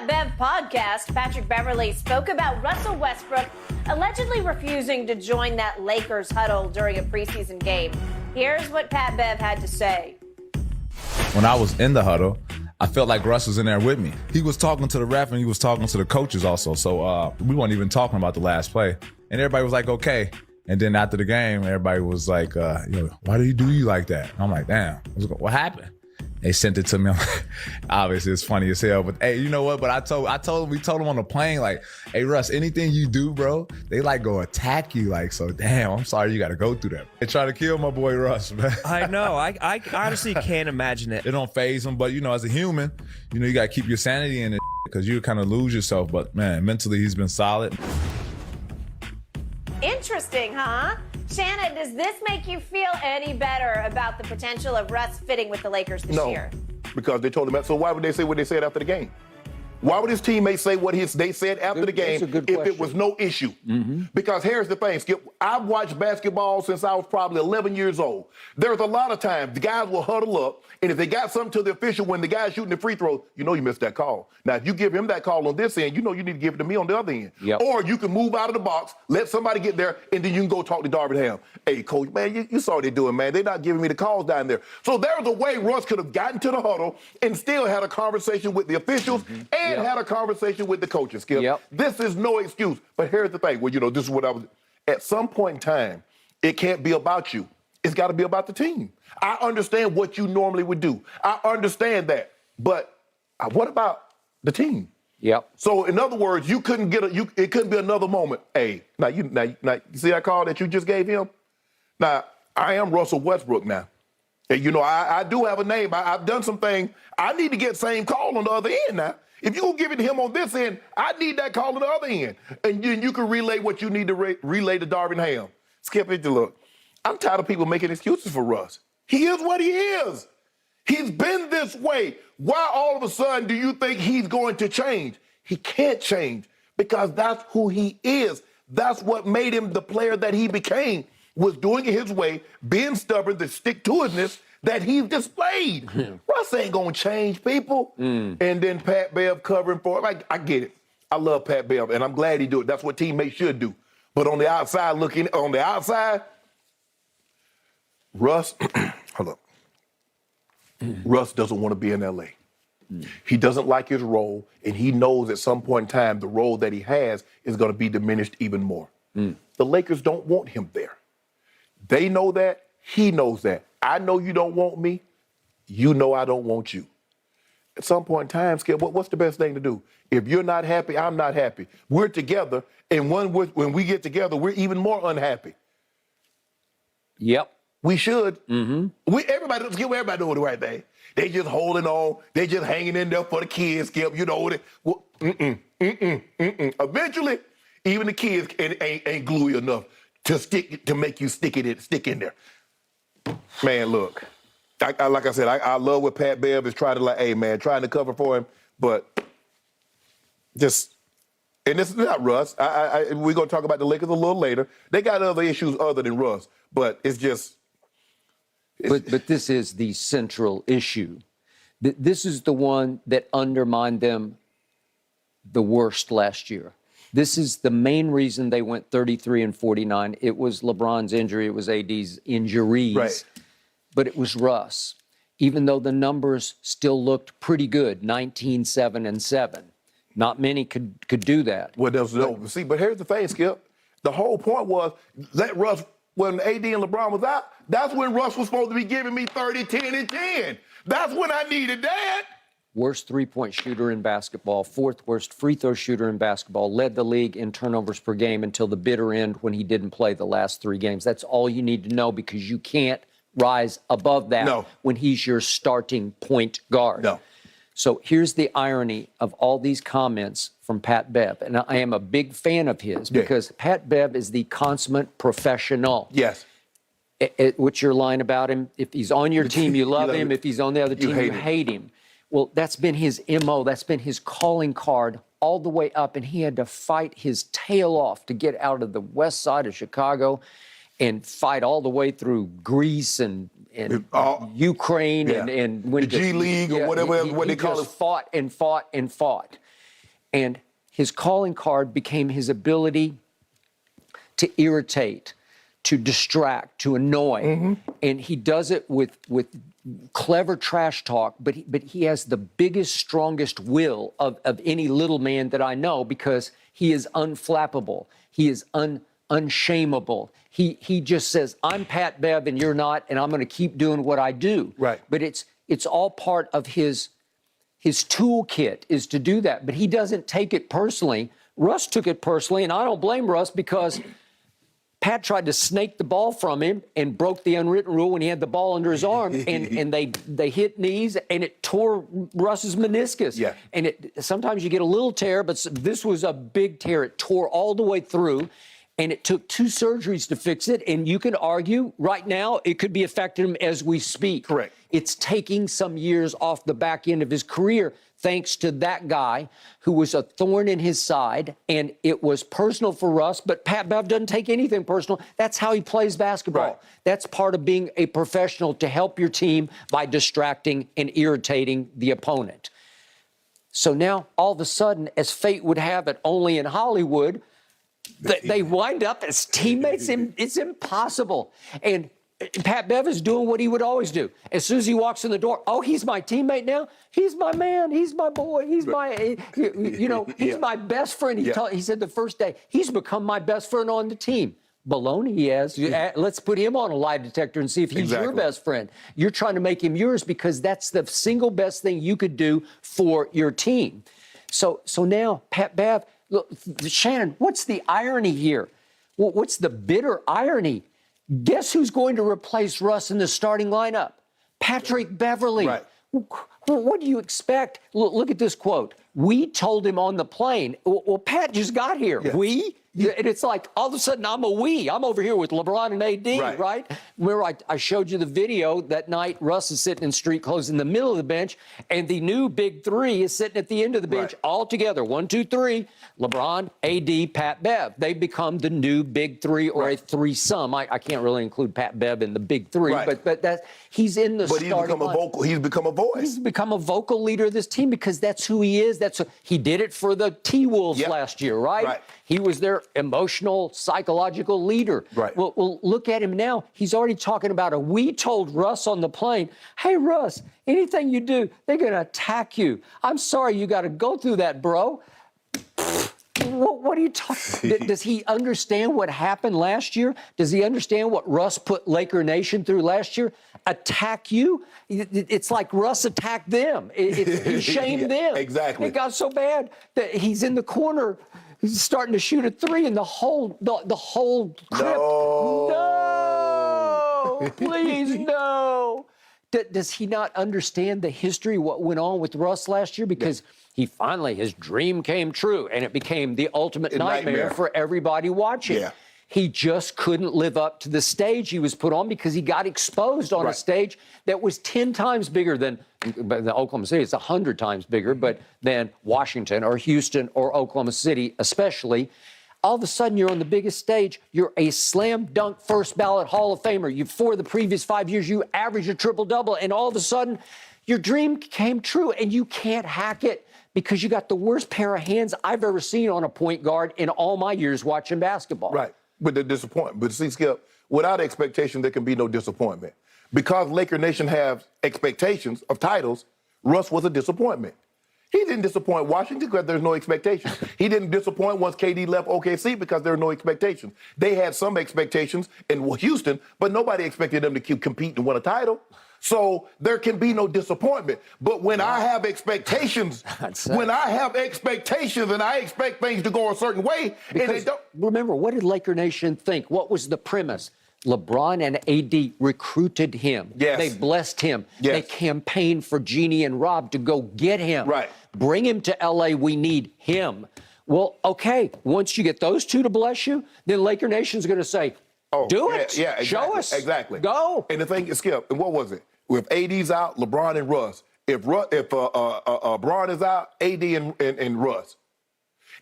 Bev podcast, Patrick Beverley spoke about Russell Westbrook allegedly refusing to join that Lakers huddle during a preseason game. Here's what Pat Bev had to say. When I was in the huddle, I felt like Russ was in there with me. He was talking to the ref and he was talking to the coaches also. So we weren't even talking about the last play. And everybody was like, okay. And then after the game, everybody was like, why do you do you like that? And I'm like, damn, what happened? They sent it to me. Obviously, it's funny as hell. But hey, you know what? But we told him on the plane, like, hey, Russ, anything you do, bro, they like go attack you. Like, so damn, I'm sorry you got to go through that. They try to kill my boy Russ, man. I know. I honestly can't imagine it. It don't faze him, but as a human, you got to keep your sanity in it because you kind of lose yourself. But man, mentally, he's been solid. Interesting, huh? Shannon, does this make you feel any better about the potential of Russ fitting with the Lakers this year? No, because they told him that. So why would they say what they said after the game? Why would his teammates say what they said after the game if it was no issue? Mm-hmm. Because here's the thing, Skip. I've watched basketball since I was probably 11 years old. There's a lot of times the guys will huddle up, and if they got something to the official when the guy's shooting the free throw, you missed that call. Now, if you give him that call on this end, you need to give it to me on the other end. Yep. Or you can move out of the box, let somebody get there, and then you can go talk to Darvin Ham. Hey, coach, man, you saw what they're doing, man. They're not giving me the calls down there. So there's a way Russ could have gotten to the huddle and still had a conversation with the officials and had a conversation with the coaches, Skip. Yep. This is no excuse. But here's the thing. Well, this is what I was... At some point in time, it can't be about you. It's got to be about the team. I understand what you normally would do. I understand that. But what about the team? Yep. So, in other words, you couldn't it couldn't be another moment. Hey, now you see that call that you just gave him? Now, I am Russell Westbrook now. And, I do have a name. I've done some things. I need to get same call on the other end now. If you're going to give it to him on this end, I need that call on the other end. And then you can relay what you need to relay to Darvin Ham. Skip it to look. I'm tired of people making excuses for Russ. He is what he is. He's been this way. Why all of a sudden do you think he's going to change? He can't change because that's who he is. That's what made him the player that he became, was doing it his way, being stubborn, the stick-to-itiveness that he's displayed. Russ ain't going to change people. And then Pat Bev covering for him. I get it. I love Pat Bev, and I'm glad he do it. That's what teammates should do. But on the outside, Russ, hold up. Russ doesn't want to be in L.A. He doesn't like his role, and he knows at some point in time the role that he has is going to be diminished even more. The Lakers don't want him there. They know that. He knows that. I know you don't want me. You know I don't want you. At some point in time, Skip, what's the best thing to do? If you're not happy, I'm not happy. We're together, and when we get together, we're even more unhappy. Yep. We should. Mm-hmm. Everybody doing the right thing. They just holding on. They just hanging in there for the kids, Skip. Eventually, even the kids ain't gluey enough to make you stick in there. Man, look. Like I said, I love what Pat Bev is trying to cover for him, but and this is not Russ. We're going to talk about the Lakers a little later. They got other issues other than Russ, but it's just... But this is the central issue. This is the one that undermined them the worst last year. This is the main reason they went 33-49. It was LeBron's injury. It was AD's injuries. Right. But it was Russ. Even though the numbers still looked pretty good, 19-7-7. Not many could do that. Well, but here's the thing, Skip. The whole point was let Russ, when AD and LeBron was out, that's when Russ was supposed to be giving me 30, 10, and 10. That's when I needed that. Worst three-point shooter in basketball, fourth worst free throw shooter in basketball, led the league in turnovers per game until the bitter end when he didn't play the last 3 games. That's all you need to know because you can't rise above that when he's your starting point guard. No. So here's the irony of all these comments from Pat Bev, and I am a big fan of his because Pat Bev is the consummate professional. Yes. What's your line about him? If he's on your team, you love him. If he's on the other team, you hate him. Well, that's been his MO. That's been his calling card all the way up, and he had to fight his tail off to get out of the west side of Chicago and fight all the way through Greece and Ukraine and when the G League or whatever what they call it. Fought and fought and fought. And his calling card became his ability to irritate, to distract, to annoy. And he does it with clever trash talk, but he has the biggest, strongest will of any little man that I know, because he is unflappable. He is unshameable. He just says, I'm Pat Bev and you're not, and I'm going to keep doing what I do. Right. But it's all part of his toolkit is to do that. But he doesn't take it personally. Russ took it personally, and I don't blame Russ, because Pat tried to snake the ball from him and broke the unwritten rule when he had the ball under his arm, and they hit knees, and it tore Russ's meniscus. Yeah. And sometimes you get a little tear, but this was a big tear. It tore all the way through, and it took 2 surgeries to fix it. And you can argue right now it could be affecting him as we speak. Correct. It's taking some years off the back end of his career, thanks to that guy who was a thorn in his side, and it was personal for Russ, but Pat Bev doesn't take anything personal. That's how he plays basketball. Right. That's part of being a professional, to help your team by distracting and irritating the opponent. So now, all of a sudden, as fate would have it, only in Hollywood, they wind up as teammates. It's impossible. And Pat Bev is doing what he would always do. As soon as he walks in the door, oh, he's my teammate now. He's my man. He's my boy. He's my, he's my best friend. He said the first day, he's become my best friend on the team. Baloney he has. Let's put him on a lie detector and see if he's your best friend. You're trying to make him yours, because that's the single best thing you could do for your team. So now, Pat Bev, look, Shannon, what's the irony here? What's the bitter irony? Guess who's going to replace Russ in the starting lineup? Patrick Beverley. Right. What do you expect? Look at this quote. We told him on the plane. Well, Pat just got here. Yeah. We? And it's like, all of a sudden, I'm a we. I'm over here with LeBron and AD, right? Where I showed you the video that night. Russ is sitting in street clothes in the middle of the bench, and the new big 3 is sitting at the end of the bench, all together. 1, 2, 3. LeBron, AD, Pat Bev. They become the new big 3, or a threesome. I can't really include Pat Bev in the big 3, but that he's in the starting line. He's become a voice. He's become a vocal leader of this team, because that's who he is. He did it for the T-Wolves last year, right? He was their emotional, psychological leader. Right. Well, look at him now. He's already talking about we told Russ on the plane, hey, Russ, anything you do, they're going to attack you. I'm sorry you got to go through that, bro. What are you talking? Does he understand what happened last year? Does he understand what Russ put Laker Nation through last year? Attack you? It's like Russ attacked them. He shamed them. Exactly. It got so bad that he's in the corner. He's starting to shoot a 3, and the whole crypt. No, please, no. Does he not understand the history, what went on with Russ last year? Because he finally, his dream came true, and it became the ultimate nightmare for everybody watching. Yeah. He just couldn't live up to the stage he was put on, because he got exposed on a stage that was 10 times bigger than the Oklahoma City. It's 100 times bigger, but than Washington or Houston or Oklahoma City, especially. All of a sudden, you're on the biggest stage. You're a slam dunk first ballot Hall of Famer. For the previous 5 years, you averaged a triple-double, and all of a sudden, your dream came true, and you can't hack it, because you got the worst pair of hands I've ever seen on a point guard in all my years watching basketball. Right. But the disappointment. But see, Skip, without expectation, there can be no disappointment. Because Laker Nation has expectations of titles, Russ was a disappointment. He didn't disappoint Washington because there's no expectations. He didn't disappoint once KD left OKC because there are no expectations. They had some expectations in Houston, but nobody expected them to keep competing and win a title. So there can be no disappointment. But when I have expectations, and I expect things to go a certain way, because, and they don't. Remember, what did Laker Nation think? What was the premise? LeBron and AD recruited him. Yes. They blessed him. Yes. They campaigned for Jeannie and Rob to go get him. Right. Bring him to L.A. We need him. Well, okay, once you get those two to bless you, then Laker Nation's going to say, do it. Yeah, exactly. Show us. Exactly. Go. And the thing is, Skip, and what was it? If AD's out, LeBron and Russ. If Bron is out, AD and Russ.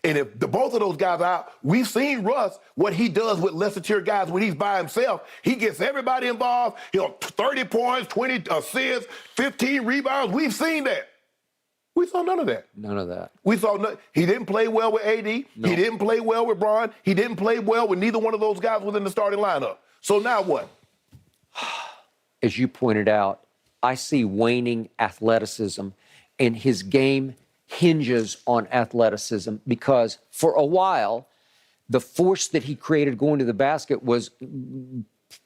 And if both of those guys are out, we've seen Russ, what he does with lesser tier guys when he's by himself. He gets everybody involved. 30 points, 20 assists, 15 rebounds. We've seen that. We saw none of that. None of that. We saw he didn't play well with AD. No. He didn't play well with Bron. He didn't play well with neither one of those guys within the starting lineup. So now what? As you pointed out, I see waning athleticism, and his game hinges on athleticism because for a while, the force that he created going to the basket was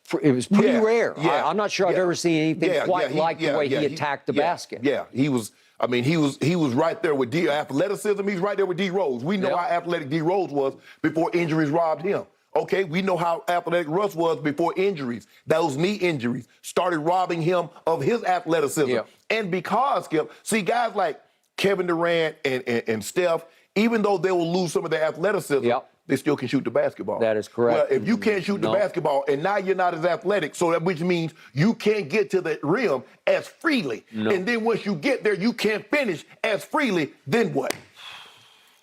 pretty rare. Yeah, I'm not sure I've ever seen anything quite like the way he attacked the basket. Yeah, he was right there with athleticism. He's right there with D Rose. We know how athletic D Rose was before injuries robbed him. Okay, we know how athletic Russ was before injuries. Those knee injuries started robbing him of his athleticism. Yeah. And because, Skip, see, guys like Kevin Durant and Steph, even though they will lose some of their athleticism, they still can shoot the basketball. That is correct. Well, if you can't shoot the basketball and now you're not as athletic, so which means you can't get to the rim as freely. No. And then once you get there, you can't finish as freely, then what?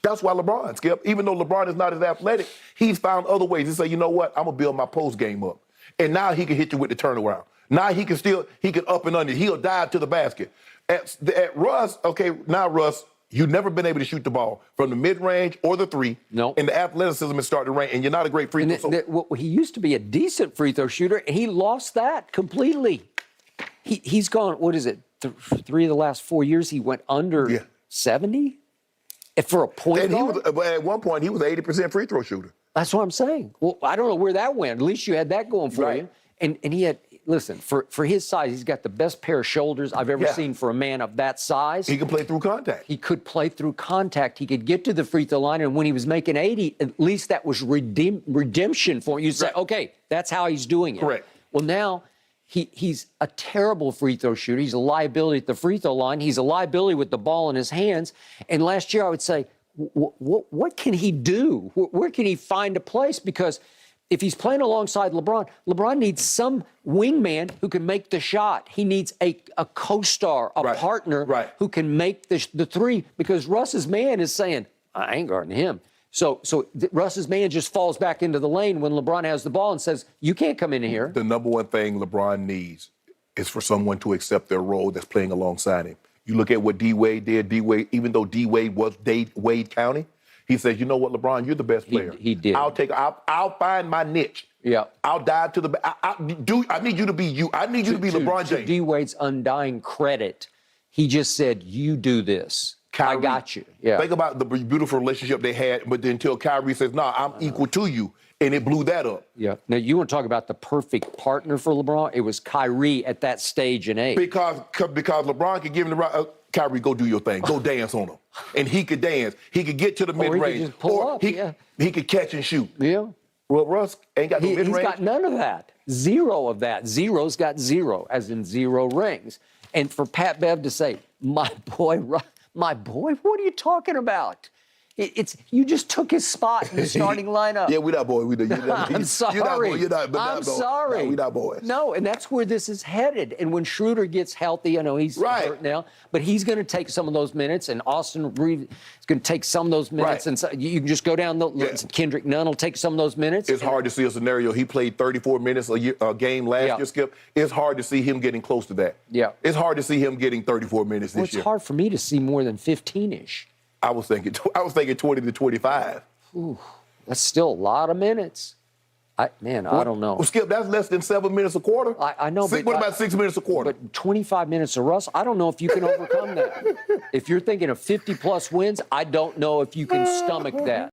That's why LeBron, Skip, even though LeBron is not as athletic, he's found other ways to say, you know what, I'm going to build my post game up. And now he can hit you with the turnaround. Now he can up and under. He'll dive to the basket. At Russ, okay, now Russ, you've never been able to shoot the ball from the mid-range or the three. No. And the athleticism is starting to rain, and you're not a great free throw. He used to be a decent free throw shooter, and he lost that completely. He's gone, what is it, 3 of the last 4 years, he went under 70? For a point guard? At one point, he was an 80% free throw shooter. That's what I'm saying. Well, I don't know where that went. At least you had that going for you. And he had, listen, for his size, he's got the best pair of shoulders I've ever seen for a man of that size. He can play through contact. He could play through contact. He could get to the free throw line, and when he was making 80, at least that was redemption for him. You say, okay, that's how he's doing it. Correct. Well, now he's a terrible free throw shooter. He's a liability at the free throw line. He's a liability with the ball in his hands. And last year, I would say, what can he do? Where can he find a place? Because if he's playing alongside LeBron, LeBron needs some wingman who can make the shot. He needs a co-star, a partner who can make the three, because Russ's man is saying, I ain't guarding him. So Russ's man just falls back into the lane when LeBron has the ball and says, you can't come in here. The number one thing LeBron needs is for someone to accept their role that's playing alongside him. You look at what D-Wade did. D-Wade, even though D-Wade was Wade County, he says, you know what, LeBron, you're the best player. He did. I'll find my niche. Yeah. I'll dive to I need you to be you. I need you to be LeBron James. To D-Wade's undying credit, he just said, you do this. Kyrie, I got you. Yeah. Think about the beautiful relationship they had, but then until Kyrie says, no, I'm equal to you, and it blew that up. Yeah. Now, you want to talk about the perfect partner for LeBron? It was Kyrie at that stage in age. Because LeBron could give him the right, Kyrie, go do your thing. Go dance on him. And he could dance. He could get to the mid-range. He could catch and shoot. Yeah. Well, Russ ain't got no mid-range. He's got none of that. Zero of that. Zero's got zero, as in 0 rings. And for Pat Bev to say, my boy, what are you talking about? You just took his spot in the starting lineup. Yeah, we're not boys. I'm sorry. You're not boys. I'm sorry. No, we're not boys. No, and that's where this is headed. And when Schroeder gets healthy, I know he's hurt now, but he's going to take some of those minutes, and Austin Reeves is going to take some of those minutes. And so you can just go down. Kendrick Nunn will take some of those minutes. It's hard to see a scenario. He played 34 minutes a game last year, Skip. It's hard to see him getting close to that. Yeah. It's hard to see him getting 34 minutes this year. It's hard for me to see more than 15-ish. I was thinking 20 to 25. Ooh, that's still a lot of minutes. I don't know. Well, Skip, that's less than 7 minutes a quarter. I know. What about 6 minutes a quarter? But 25 minutes of Russ, I don't know if you can overcome that. If you're thinking of 50-plus wins, I don't know if you can stomach that.